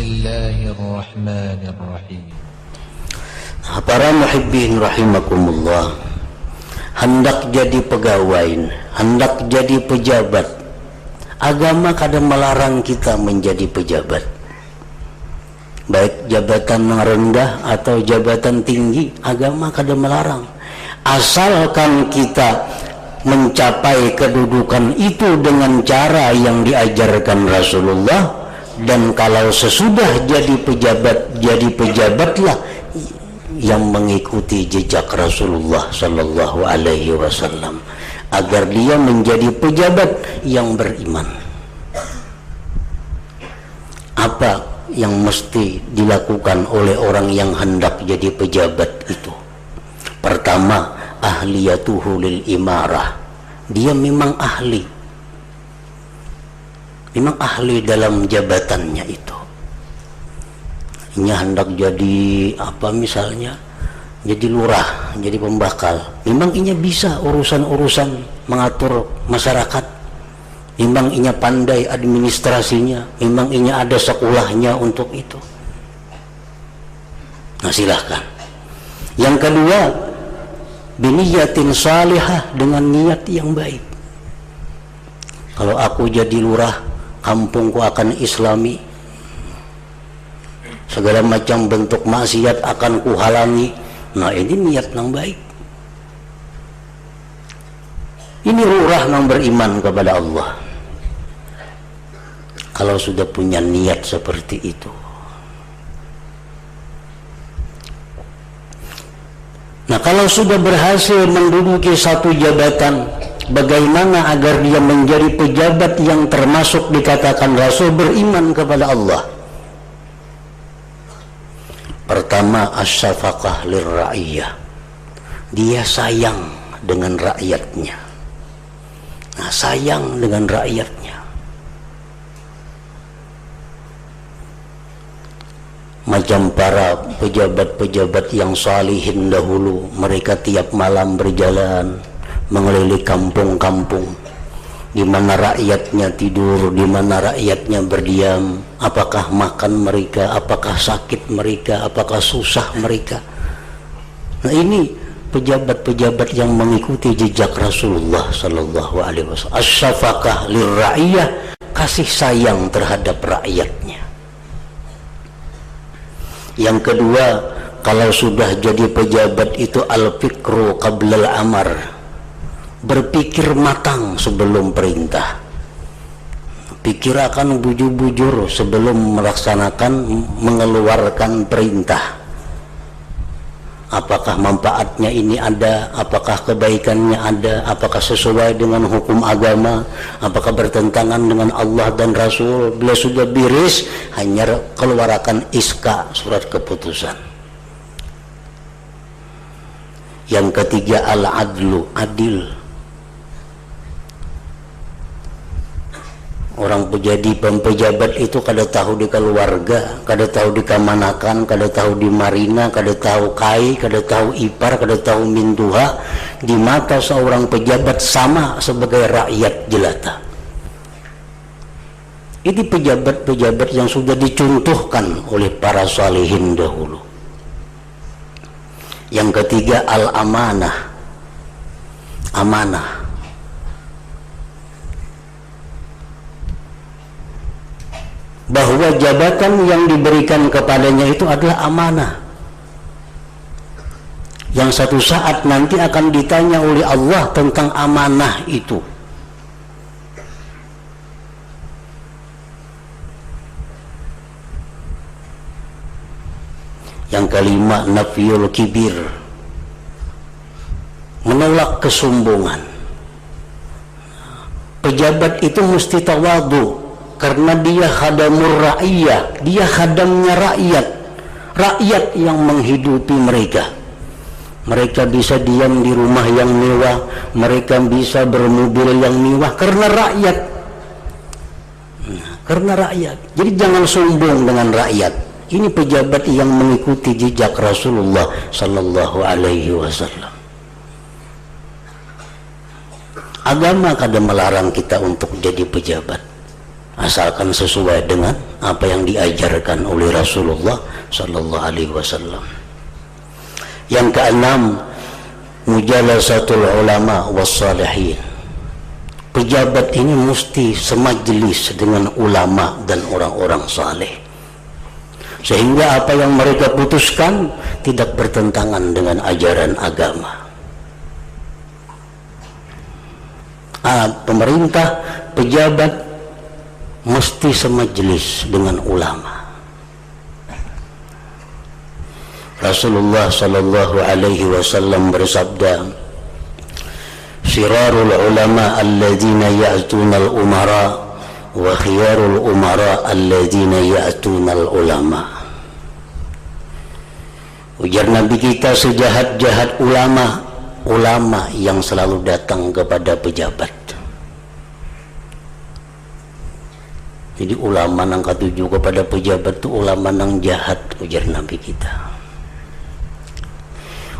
Bismillahirrahmanirrahim. Para muhibbin rahimakumullah, hendak jadi pegawai, hendak jadi pejabat, agama kadang melarang kita menjadi pejabat, baik jabatan rendah atau jabatan tinggi. Agama kadang melarang, asalkan kita mencapai kedudukan itu dengan cara yang diajarkan Rasulullah. Dan kalau sesudah jadi pejabatlah yang mengikuti jejak Rasulullah Sallallahu Alaihi Wasallam, agar dia menjadi pejabat yang beriman. Apa yang mesti dilakukan oleh orang yang hendak jadi pejabat itu? Pertama, ahliyatuhu lil imarah. Dia memang ahli dalam jabatannya itu. Ini hendak jadi apa, misalnya jadi lurah, jadi pembakal, memang inya bisa urusan-urusan mengatur masyarakat, memang inya pandai administrasinya, memang inya ada sekolahnya untuk itu. Nah, silahkan. Yang kedua, biniyatin salihah, dengan niat yang baik. Kalau aku jadi lurah, kampungku akan islami, segala macam bentuk maksiat akan kuhalangi. Nah, ini niat yang baik. Ini lurah yang beriman kepada Allah. Kalau sudah punya niat seperti itu. Nah, kalau sudah berhasil menduduki satu jabatan, bagaimana agar dia menjadi pejabat yang termasuk dikatakan Rasul beriman kepada Allah? Pertama, as-syafaqah lirra'iyah. Dia sayang dengan rakyatnya. Nah, sayang dengan rakyatnya. Macam para pejabat-pejabat yang salihin dahulu, mereka tiap malam berjalan mengelilingi kampung-kampung, di mana rakyatnya tidur, di mana rakyatnya berdiam, apakah makan mereka, apakah sakit mereka, apakah susah mereka. Nah, ini pejabat-pejabat yang mengikuti jejak Rasulullah Sallallahu Alaihi Wasallam. As-syafaqah lirra'iyah, kasih sayang terhadap rakyatnya. Yang kedua, kalau sudah jadi pejabat itu al-fikru qabla al-amar, berpikir matang sebelum perintah, pikirkan bujur-bujur sebelum melaksanakan, mengeluarkan perintah. Apakah manfaatnya ini ada, apakah kebaikannya ada, apakah sesuai dengan hukum agama, apakah bertentangan dengan Allah dan Rasul. Bila sudah beres, hanya keluarkan iska, surat keputusan. Yang ketiga, al-adlu, adil. Orang jadi pejabat itu kada tahu di keluarga, kada tahu di kamanakan, kada tahu di marina, kada tahu kai, kada tahu ipar, kada tahu mintuha. Di mata seorang pejabat sama sebagai rakyat jelata. Ini pejabat-pejabat yang sudah dicontohkan oleh para salihin dahulu. Yang ketiga, al-amanah, amanah. Bahwa jabatan yang diberikan kepadanya itu adalah amanah, yang satu saat nanti akan ditanya oleh Allah tentang amanah itu. Yang kelima, nafyul kibir, menolak kesombongan. Pejabat itu mesti tawadhu, karena dia khadamur ra'iyah, dia khadamnya rakyat yang menghidupi mereka. Mereka bisa diam di rumah yang mewah, mereka bisa bermobil yang mewah karena rakyat. Karena rakyat. Jadi jangan sombong dengan rakyat. Ini pejabat yang mengikuti jejak Rasulullah Sallallahu Alaihi Wasallam. Agama kadang melarang kita untuk jadi pejabat. asalkan sesuai dengan apa yang diajarkan oleh Rasulullah sallallahu alaihi wasallam. Yang keenam, mujalasatul ulama wassalihin. Pejabat ini mesti semajlis dengan ulama dan orang-orang saleh, sehingga apa yang mereka putuskan tidak bertentangan dengan ajaran agama. Pemerintah, pejabat mesti semajlis dengan ulama. Rasulullah sallallahu alaihi wasallam bersabda, "Syirarul ulama alladzina ya'tuna al-umara wa khiyarul umara alladzina ya'tuna al-ulama." Ujar Nabi kita, sejahat-jahat ulama yang selalu datang kepada pejabat. Jadi ulama nang katuju kepada pejabat itu ulama nang jahat, ujar Nabi kita.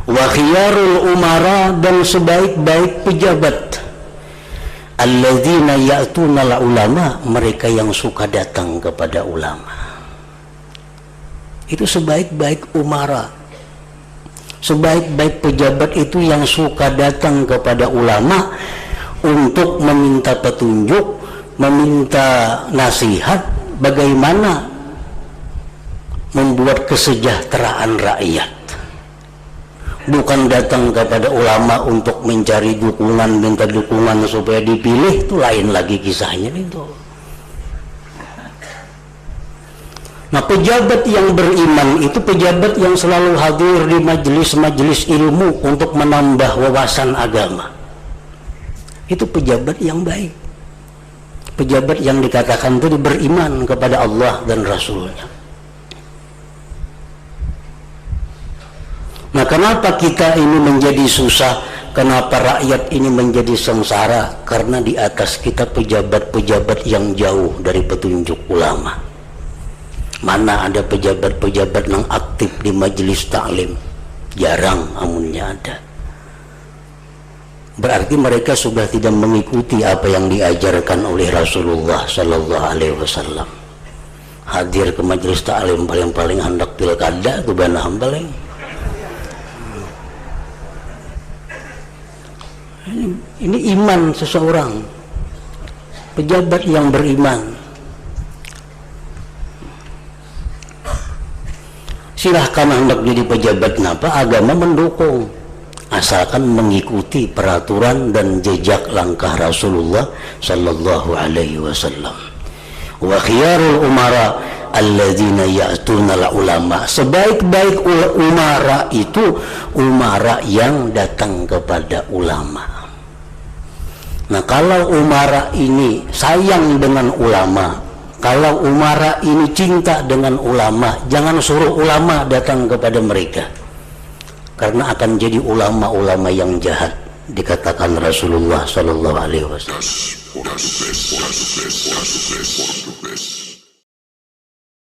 Wa khiyarul umara, dan sebaik-baik pejabat, alladzina ya'tuna ulama, mereka yang suka datang kepada ulama. Itu sebaik-baik umara, sebaik-baik pejabat itu yang suka datang kepada ulama untuk meminta petunjuk, meminta nasihat bagaimana membuat kesejahteraan rakyat. Bukan datang kepada ulama untuk mencari dukungan, minta dukungan supaya dipilih, itu lain lagi kisahnya itu. Nah, pejabat yang beriman itu pejabat yang selalu hadir di majelis-majelis ilmu untuk menambah wawasan agama. Itu pejabat yang baik. Pejabat yang dikatakan itu beriman kepada Allah dan Rasulnya. Nah, kenapa kita ini menjadi susah? Kenapa rakyat ini menjadi sengsara? Karena di atas kita pejabat-pejabat yang jauh dari petunjuk ulama. Mana ada pejabat-pejabat yang aktif di majelis taklim? Jarang, amunnya ada. Berarti mereka sudah tidak mengikuti apa yang diajarkan oleh Rasulullah sallallahu alaihi wasallam. Hadir ke majelis taklim paling-paling hendak pilkada tu bana paling. Ini iman seseorang, pejabat yang beriman. Silahkan hendak jadi pejabat napa, agama mendukung, asalkan mengikuti peraturan dan jejak langkah Rasulullah sallallahu alaihi wasallam. Wa khiyarul umara alladzina ya'tuna ulama. Sebaik-baik umara itu umara yang datang kepada ulama. Nah, kalau umara ini sayang dengan ulama, kalau umara ini cinta dengan ulama, jangan suruh ulama datang kepada mereka, karena akan jadi ulama-ulama yang jahat, dikatakan Rasulullah sallallahu alaihi wasallam.